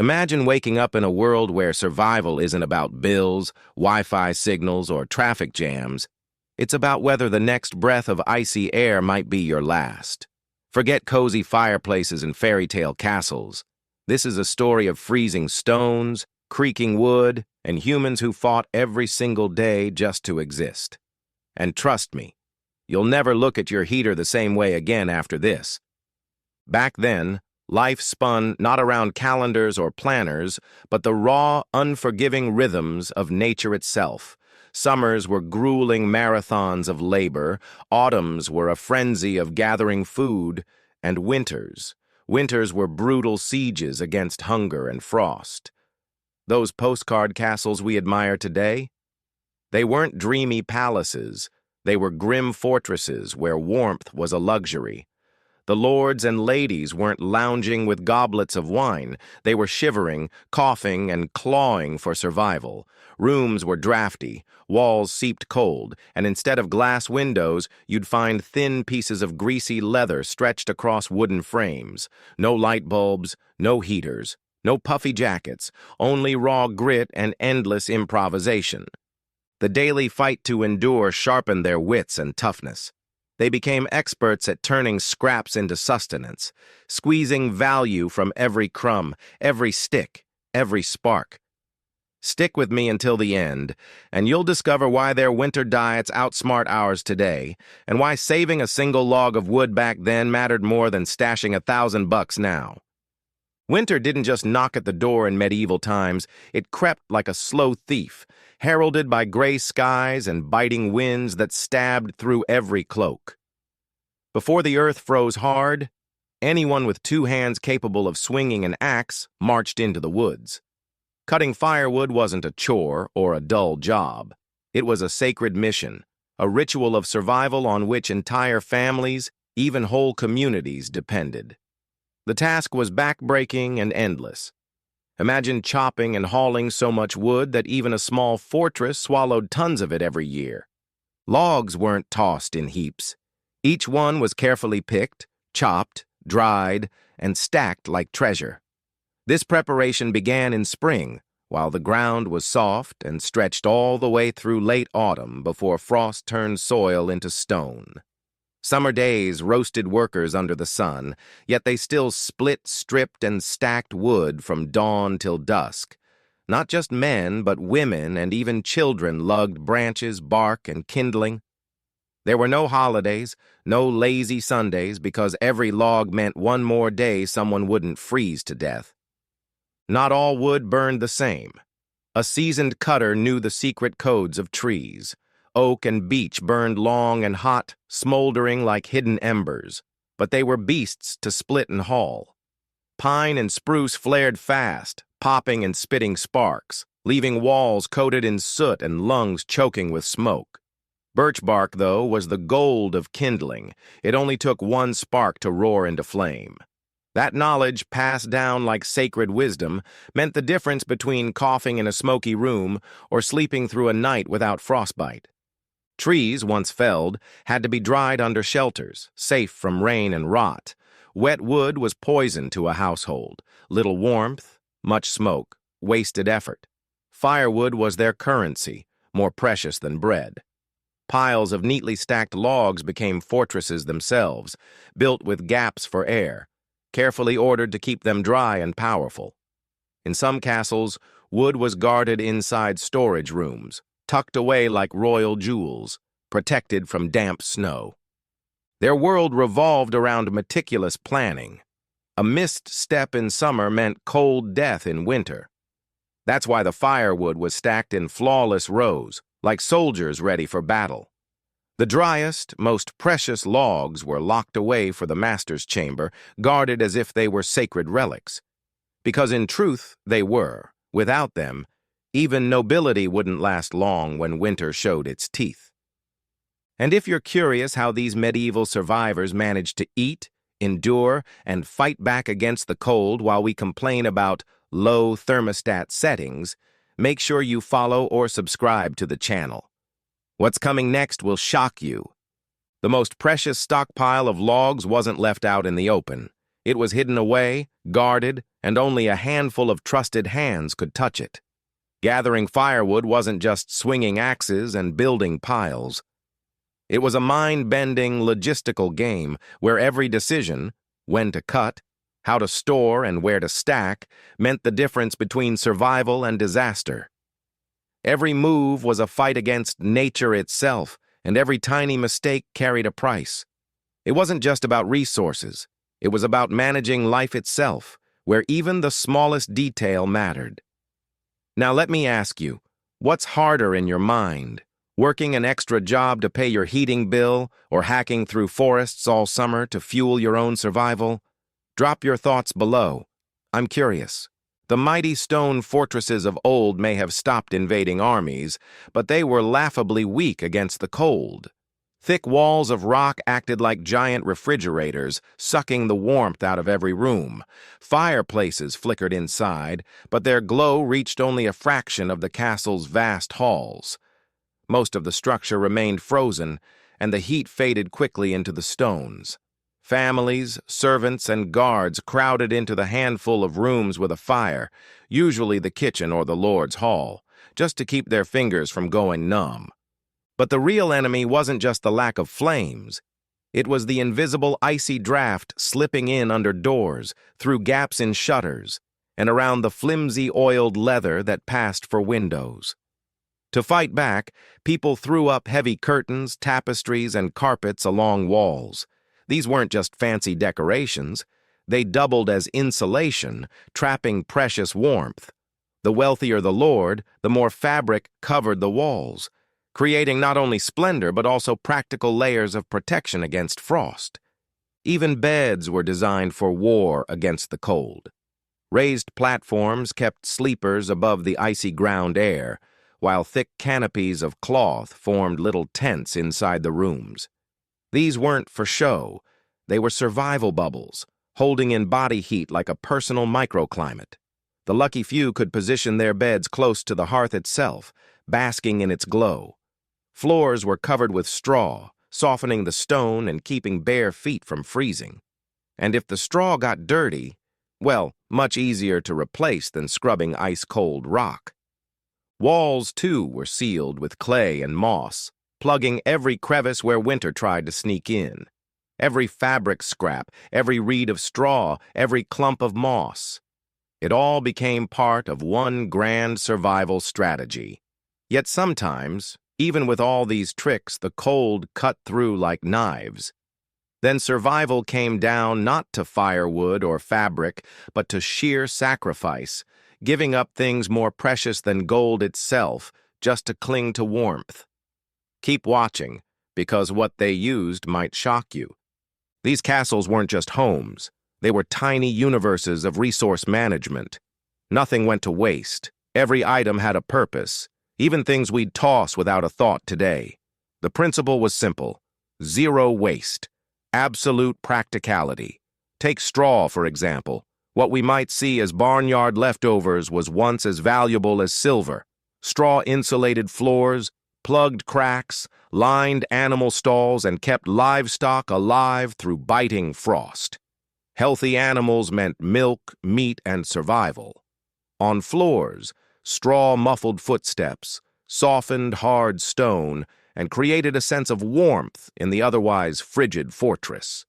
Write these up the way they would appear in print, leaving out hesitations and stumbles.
Imagine waking up in a world where survival isn't about bills, Wi-Fi signals, or traffic jams. It's about whether the next breath of icy air might be your last. Forget cozy fireplaces and fairy tale castles. This is a story of freezing stones, creaking wood, and humans who fought every single day just to exist. And trust me, you'll never look at your heater the same way again after this. Back then, life spun not around calendars or planners, but the raw, unforgiving rhythms of nature itself. Summers were grueling marathons of labor, autumns were a frenzy of gathering food, and winters were brutal sieges against hunger and frost. Those postcard castles we admire today? They weren't dreamy palaces, they were grim fortresses where warmth was a luxury. The lords and ladies weren't lounging with goblets of wine. They were shivering, coughing, and clawing for survival. Rooms were drafty, walls seeped cold, and instead of glass windows, you'd find thin pieces of greasy leather stretched across wooden frames. No light bulbs, no heaters, no puffy jackets, only raw grit and endless improvisation. The daily fight to endure sharpened their wits and toughness. They became experts at turning scraps into sustenance, squeezing value from every crumb, every stick, every spark. Stick with me until the end, and you'll discover why their winter diets outsmart ours today, and why saving a single log of wood back then mattered more than stashing $1,000 now. Winter didn't just knock at the door in medieval times, it crept like a slow thief, heralded by gray skies and biting winds that stabbed through every cloak. Before the earth froze hard, anyone with 2 hands capable of swinging an axe marched into the woods. Cutting firewood wasn't a chore or a dull job. It was a sacred mission, a ritual of survival on which entire families, even whole communities, depended. The task was back-breaking and endless. Imagine chopping and hauling so much wood that even a small fortress swallowed tons of it every year. Logs weren't tossed in heaps. Each one was carefully picked, chopped, dried, and stacked like treasure. This preparation began in spring, while the ground was soft and stretched all the way through late autumn before frost turned soil into stone. Summer days roasted workers under the sun, yet they still split, stripped, and stacked wood from dawn till dusk. Not just men, but women and even children lugged branches, bark, and kindling. There were no holidays, no lazy Sundays, because every log meant one more day someone wouldn't freeze to death. Not all wood burned the same. A seasoned cutter knew the secret codes of trees. Oak and beech burned long and hot, smoldering like hidden embers, but they were beasts to split and haul. Pine and spruce flared fast, popping and spitting sparks, leaving walls coated in soot and lungs choking with smoke. Birch bark, though, was the gold of kindling. It only took one spark to roar into flame. That knowledge, passed down like sacred wisdom, meant the difference between coughing in a smoky room or sleeping through a night without frostbite. Trees, once felled, had to be dried under shelters, safe from rain and rot. Wet wood was poison to a household. Little warmth, much smoke, wasted effort. Firewood was their currency, more precious than bread. Piles of neatly stacked logs became fortresses themselves, built with gaps for air, carefully ordered to keep them dry and powerful. In some castles, wood was guarded inside storage rooms, tucked away like royal jewels, protected from damp snow. Their world revolved around meticulous planning. A missed step in summer meant cold death in winter. That's why the firewood was stacked in flawless rows, like soldiers ready for battle. The driest, most precious logs were locked away for the master's chamber, guarded as if they were sacred relics. Because in truth, they were. Without them, even nobility wouldn't last long when winter showed its teeth. And if you're curious how these medieval survivors managed to eat, endure, and fight back against the cold while we complain about low thermostat settings, make sure you follow or subscribe to the channel. What's coming next will shock you. The most precious stockpile of logs wasn't left out in the open. It was hidden away, guarded, and only a handful of trusted hands could touch it. Gathering firewood wasn't just swinging axes and building piles. It was a mind-bending, logistical game where every decision, when to cut, how to store, and where to stack, meant the difference between survival and disaster. Every move was a fight against nature itself, and every tiny mistake carried a price. It wasn't just about resources. It was about managing life itself, where even the smallest detail mattered. Now let me ask you, what's harder in your mind? Working an extra job to pay your heating bill, or hacking through forests all summer to fuel your own survival? Drop your thoughts below. I'm curious. The mighty stone fortresses of old may have stopped invading armies, but they were laughably weak against the cold. Thick walls of rock acted like giant refrigerators, sucking the warmth out of every room. Fireplaces flickered inside, but their glow reached only a fraction of the castle's vast halls. Most of the structure remained frozen, and the heat faded quickly into the stones. Families, servants, and guards crowded into the handful of rooms with a fire, usually the kitchen or the Lord's Hall, just to keep their fingers from going numb. But the real enemy wasn't just the lack of flames. It was the invisible icy draft slipping in under doors, through gaps in shutters, and around the flimsy oiled leather that passed for windows. To fight back, people threw up heavy curtains, tapestries, and carpets along walls. These weren't just fancy decorations. They doubled as insulation, trapping precious warmth. The wealthier the lord, the more fabric covered the walls, creating not only splendor but also practical layers of protection against frost. Even beds were designed for war against the cold. Raised platforms kept sleepers above the icy ground air, while thick canopies of cloth formed little tents inside the rooms. These weren't for show. They were survival bubbles, holding in body heat like a personal microclimate. The lucky few could position their beds close to the hearth itself, basking in its glow. Floors were covered with straw, softening the stone and keeping bare feet from freezing. And if the straw got dirty, well, much easier to replace than scrubbing ice-cold rock. Walls, too, were sealed with clay and moss, plugging every crevice where winter tried to sneak in. Every fabric scrap, every reed of straw, every clump of moss. It all became part of one grand survival strategy. Yet sometimes, even with all these tricks, the cold cut through like knives. Then survival came down not to firewood or fabric, but to sheer sacrifice, giving up things more precious than gold itself just to cling to warmth. Keep watching, because what they used might shock you. These castles weren't just homes. They were tiny universes of resource management. Nothing went to waste. Every item had a purpose, even things we'd toss without a thought today. The principle was simple: zero waste, absolute practicality. Take straw, for example. What we might see as barnyard leftovers was once as valuable as silver. Straw insulated floors, plugged cracks, lined animal stalls, and kept livestock alive through biting frost. Healthy animals meant milk, meat, and survival. On floors, straw muffled footsteps, softened hard stone, and created a sense of warmth in the otherwise frigid fortress.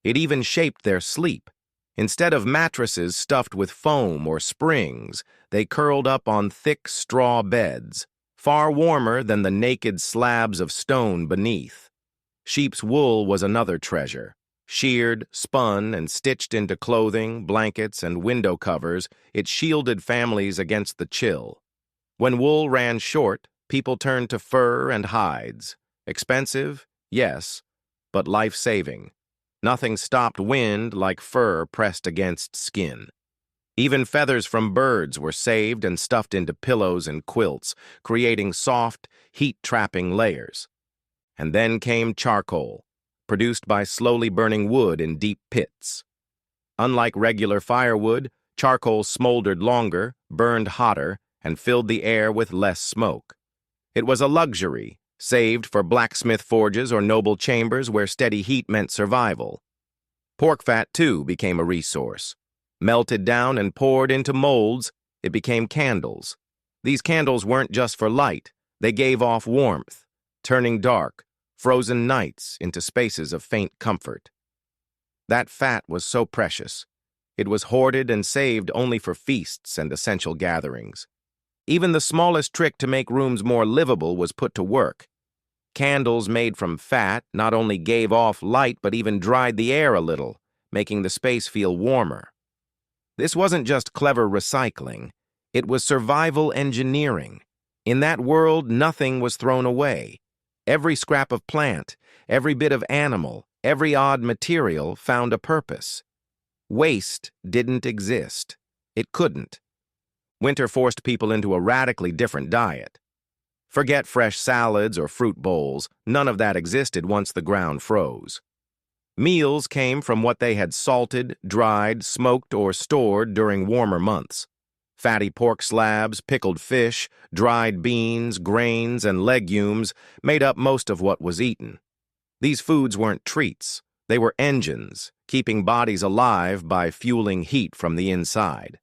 It even shaped their sleep. Instead of mattresses stuffed with foam or springs, they curled up on thick straw beds, far warmer than the naked slabs of stone beneath. Sheep's wool was another treasure. Sheared, spun, and stitched into clothing, blankets, and window covers, it shielded families against the chill. When wool ran short, people turned to fur and hides. Expensive? Yes, but life-saving. Nothing stopped wind like fur pressed against skin. Even feathers from birds were saved and stuffed into pillows and quilts, creating soft, heat-trapping layers. And then came charcoal, produced by slowly burning wood in deep pits. Unlike regular firewood, charcoal smoldered longer, burned hotter, and filled the air with less smoke. It was a luxury, saved for blacksmith forges or noble chambers where steady heat meant survival. Pork fat, too, became a resource. Melted down and poured into molds, it became candles. These candles weren't just for light, they gave off warmth, turning dark, frozen nights into spaces of faint comfort. That fat was so precious. It was hoarded and saved only for feasts and essential gatherings. Even the smallest trick to make rooms more livable was put to work. Candles made from fat not only gave off light but even dried the air a little, making the space feel warmer. This wasn't just clever recycling, it was survival engineering. In that world, nothing was thrown away. Every scrap of plant, every bit of animal, every odd material found a purpose. Waste didn't exist. It couldn't. Winter forced people into a radically different diet. Forget fresh salads or fruit bowls, none of that existed once the ground froze. Meals came from what they had salted, dried, smoked, or stored during warmer months. Fatty pork slabs, pickled fish, dried beans, grains, and legumes made up most of what was eaten. These foods weren't treats, they were engines, keeping bodies alive by fueling heat from the inside.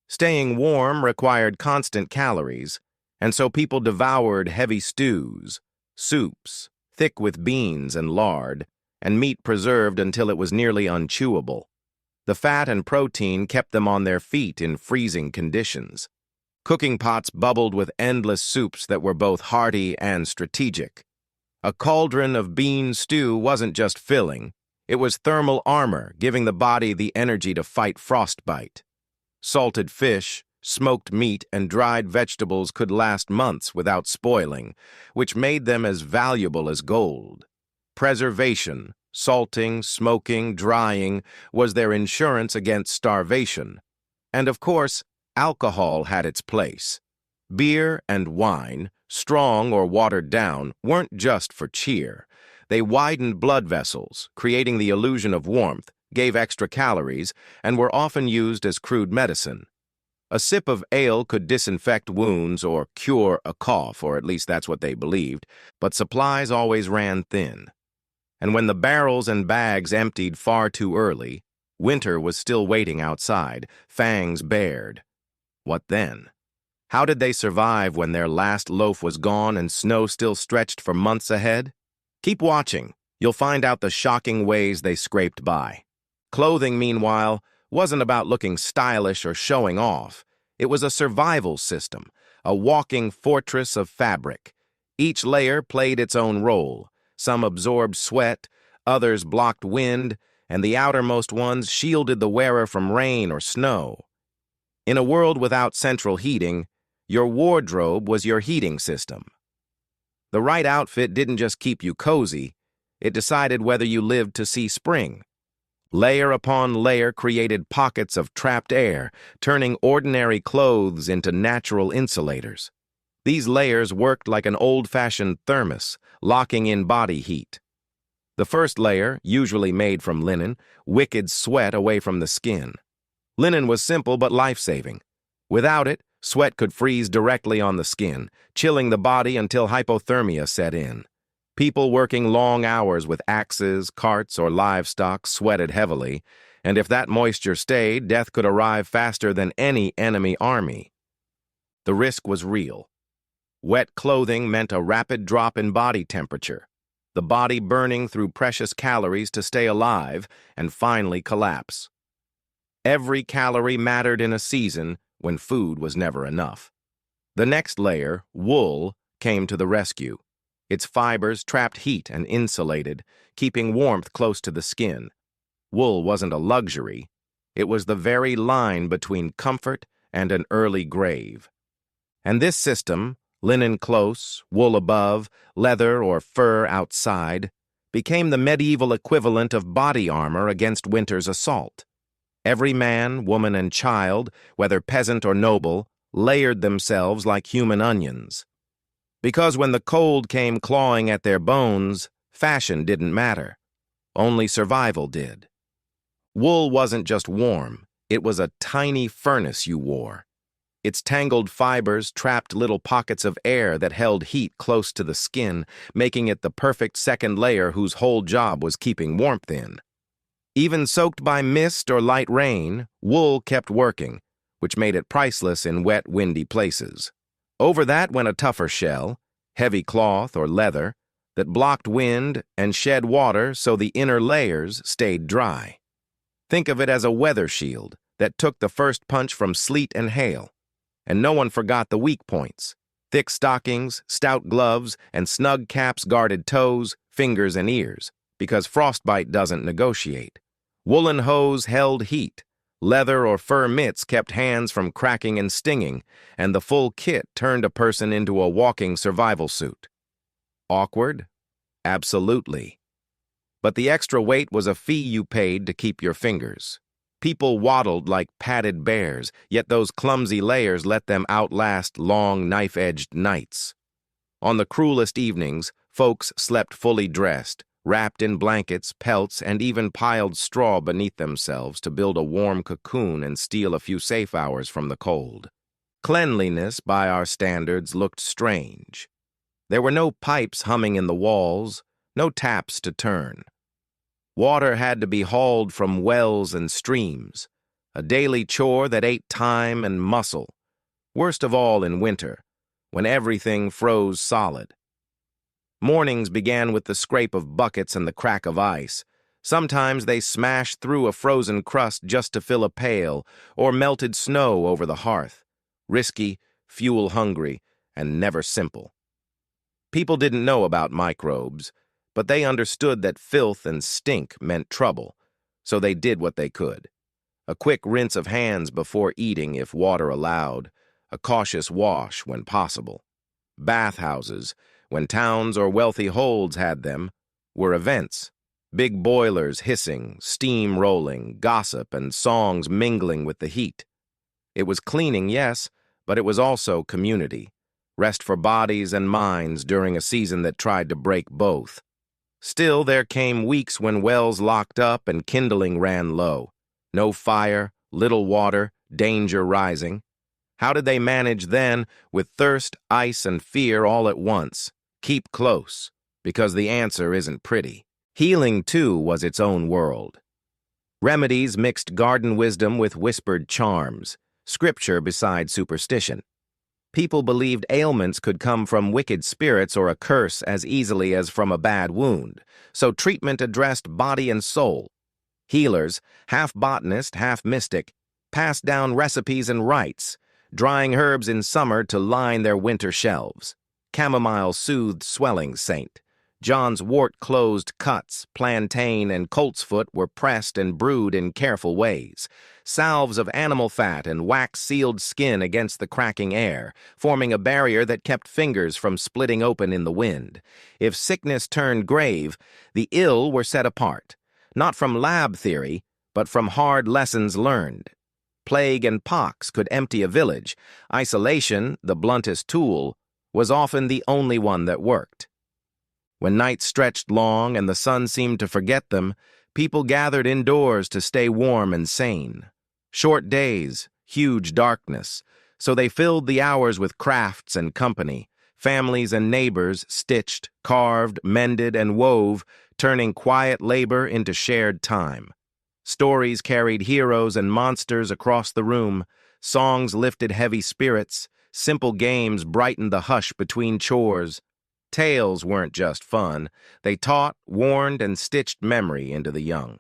Staying warm required constant calories, and so people devoured heavy stews, soups, thick with beans and lard, and meat preserved until it was nearly unchewable. The fat and protein kept them on their feet in freezing conditions. Cooking pots bubbled with endless soups that were both hearty and strategic. A cauldron of bean stew wasn't just filling, it was thermal armor, giving the body the energy to fight frostbite. Salted fish, smoked meat, and dried vegetables could last months without spoiling, which made them as valuable as gold. Preservation, salting, smoking, drying, was their insurance against starvation. And of course, alcohol had its place. Beer and wine, strong or watered down, weren't just for cheer. They widened blood vessels, creating the illusion of warmth, gave extra calories, and were often used as crude medicine. A sip of ale could disinfect wounds or cure a cough, or at least that's what they believed, but supplies always ran thin. And when the barrels and bags emptied far too early, winter was still waiting outside, fangs bared. What then? How did they survive when their last loaf was gone and snow still stretched for months ahead? Keep watching. You'll find out the shocking ways they scraped by. Clothing, meanwhile, wasn't about looking stylish or showing off. It was a survival system, a walking fortress of fabric. Each layer played its own role. Some absorbed sweat, others blocked wind, and the outermost ones shielded the wearer from rain or snow. In a world without central heating, your wardrobe was your heating system. The right outfit didn't just keep you cozy, it decided whether you lived to see spring. Layer upon layer created pockets of trapped air, turning ordinary clothes into natural insulators. These layers worked like an old-fashioned thermos, locking in body heat. The first layer, usually made from linen, wickeded sweat away from the skin. Linen was simple but life-saving. Without it, sweat could freeze directly on the skin, chilling the body until hypothermia set in. People working long hours with axes, carts, or livestock sweated heavily, and if that moisture stayed, death could arrive faster than any enemy army. The risk was real. Wet clothing meant a rapid drop in body temperature, the body burning through precious calories to stay alive and finally collapse. Every calorie mattered in a season when food was never enough. The next layer, wool, came to the rescue. Its fibers trapped heat and insulated, keeping warmth close to the skin. Wool wasn't a luxury. It was the very line between comfort and an early grave. And this system, linen close, wool above, leather or fur outside, became the medieval equivalent of body armor against winter's assault. Every man, woman, and child, whether peasant or noble, layered themselves like human onions. Because when the cold came clawing at their bones, fashion didn't matter. Only survival did. Wool wasn't just warm, it was a tiny furnace you wore. Its tangled fibers trapped little pockets of air that held heat close to the skin, making it the perfect second layer whose whole job was keeping warmth in. Even soaked by mist or light rain, wool kept working, which made it priceless in wet, windy places. Over that went a tougher shell, heavy cloth or leather, that blocked wind and shed water so the inner layers stayed dry. Think of it as a weather shield that took the first punch from sleet and hail. And no one forgot the weak points. Thick stockings, stout gloves, and snug caps guarded toes, fingers, and ears, because frostbite doesn't negotiate. Woolen hose held heat. Leather or fur mitts kept hands from cracking and stinging, and the full kit turned a person into a walking survival suit. Awkward? Absolutely. But the extra weight was a fee you paid to keep your fingers. People waddled like padded bears, yet those clumsy layers let them outlast long, knife-edged nights. On the cruelest evenings, folks slept fully dressed, wrapped in blankets, pelts, and even piled straw beneath themselves to build a warm cocoon and steal a few safe hours from the cold. Cleanliness, by our standards, looked strange. There were no pipes humming in the walls, no taps to turn. Water had to be hauled from wells and streams, a daily chore that ate time and muscle, worst of all in winter, when everything froze solid. Mornings began with the scrape of buckets and the crack of ice. Sometimes they smashed through a frozen crust just to fill a pail, or melted snow over the hearth. Risky, fuel-hungry, and never simple. People didn't know about microbes, but they understood that filth and stink meant trouble, so they did what they could. A quick rinse of hands before eating if water allowed, a cautious wash when possible. Bathhouses, when towns or wealthy holds had them, were events. Big boilers hissing, steam rolling, gossip and songs mingling with the heat. It was cleaning, yes, but it was also community. Rest for bodies and minds during a season that tried to break both. Still, there came weeks when wells locked up and kindling ran low. No fire, little water, danger rising. How did they manage then, with thirst, ice, and fear all at once? Keep close, because the answer isn't pretty. Healing, too, was its own world. Remedies mixed garden wisdom with whispered charms, scripture beside superstition. People believed ailments could come from wicked spirits or a curse as easily as from a bad wound, so treatment addressed body and soul. Healers, half botanist, half mystic, passed down recipes and rites, drying herbs in summer to line their winter shelves. Chamomile soothed swelling saint. John's wart-closed cuts, plantain, and coltsfoot were pressed and brewed in careful ways. Salves of animal fat and wax-sealed skin against the cracking air, forming a barrier that kept fingers from splitting open in the wind. If sickness turned grave, the ill were set apart, not from lab theory, but from hard lessons learned. Plague and pox could empty a village. Isolation, the bluntest tool, was often the only one that worked. When nights stretched long and the sun seemed to forget them, people gathered indoors to stay warm and sane. Short days, huge darkness, so they filled the hours with crafts and company. Families and neighbors stitched, carved, mended, and wove, turning quiet labor into shared time. Stories carried heroes and monsters across the room, songs lifted heavy spirits, simple games brightened the hush between chores. Tales weren't just fun. They taught, warned, and stitched memory into the young.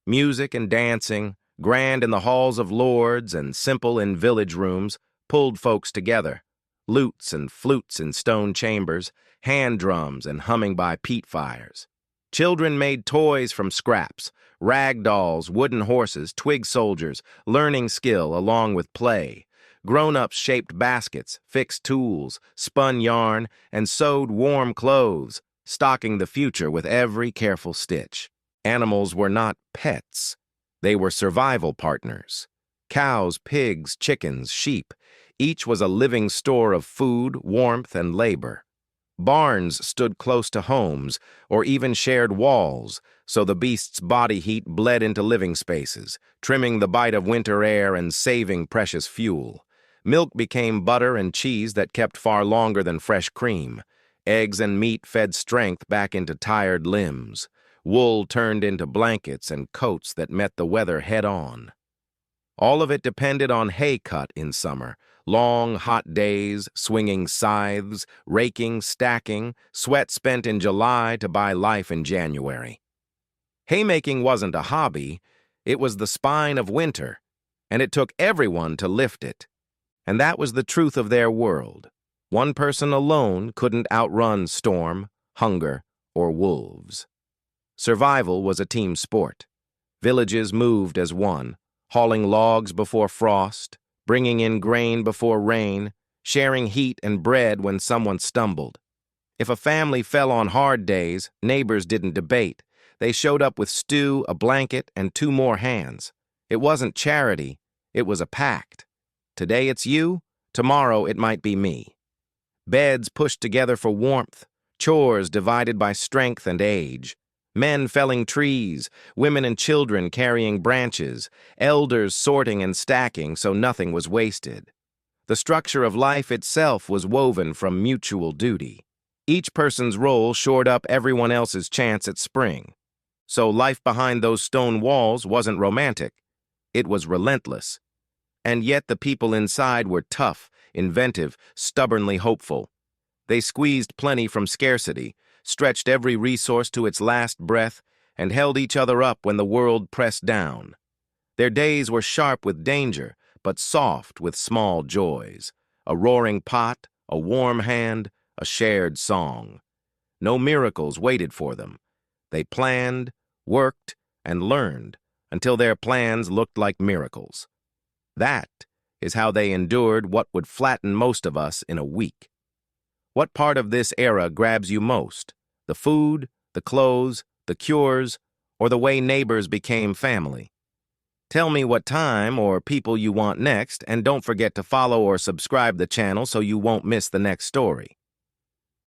Music and dancing, grand in the halls of lords and simple in village rooms, pulled folks together. Lutes and flutes in stone chambers, hand drums and humming by peat fires. Children made toys from scraps, rag dolls, wooden horses, twig soldiers, learning skill along with play. Grown-ups shaped baskets, fixed tools, spun yarn, and sewed warm clothes, stocking the future with every careful stitch. Animals were not pets. They were survival partners. Cows, pigs, chickens, sheep, each was a living store of food, warmth, and labor. Barns stood close to homes, or even shared walls, so the beasts' body heat bled into living spaces, trimming the bite of winter air and saving precious fuel. Milk became butter and cheese that kept far longer than fresh cream. Eggs and meat fed strength back into tired limbs. Wool turned into blankets and coats that met the weather head-on. All of it depended on hay cut in summer. Long, hot days, swinging scythes, raking, stacking, sweat spent in July to buy life in January. Haymaking wasn't a hobby, it was the spine of winter, and it took everyone to lift it. And that was the truth of their world. One person alone couldn't outrun storm, hunger, or wolves. Survival was a team sport. Villages moved as one, hauling logs before frost, bringing in grain before rain, sharing heat and bread when someone stumbled. If a family fell on hard days, neighbors didn't debate. They showed up with stew, a blanket, and 2 more hands. It wasn't charity, it was a pact. Today it's you, tomorrow it might be me. Beds pushed together for warmth, chores divided by strength and age. Men felling trees, women and children carrying branches, elders sorting and stacking so nothing was wasted. The structure of life itself was woven from mutual duty. Each person's role shored up everyone else's chance at spring. So life behind those stone walls wasn't romantic. It was relentless. And yet the people inside were tough, inventive, stubbornly hopeful. They squeezed plenty from scarcity, stretched every resource to its last breath, and held each other up when the world pressed down. Their days were sharp with danger, but soft with small joys. A roaring pot, a warm hand, a shared song. No miracles waited for them. They planned, worked, and learned until their plans looked like miracles. That is how they endured what would flatten most of us in a week. What part of this era grabs you most? The food, the clothes, the cures, or the way neighbors became family? Tell me what time or people you want next, and don't forget to follow or subscribe the channel so you won't miss the next story.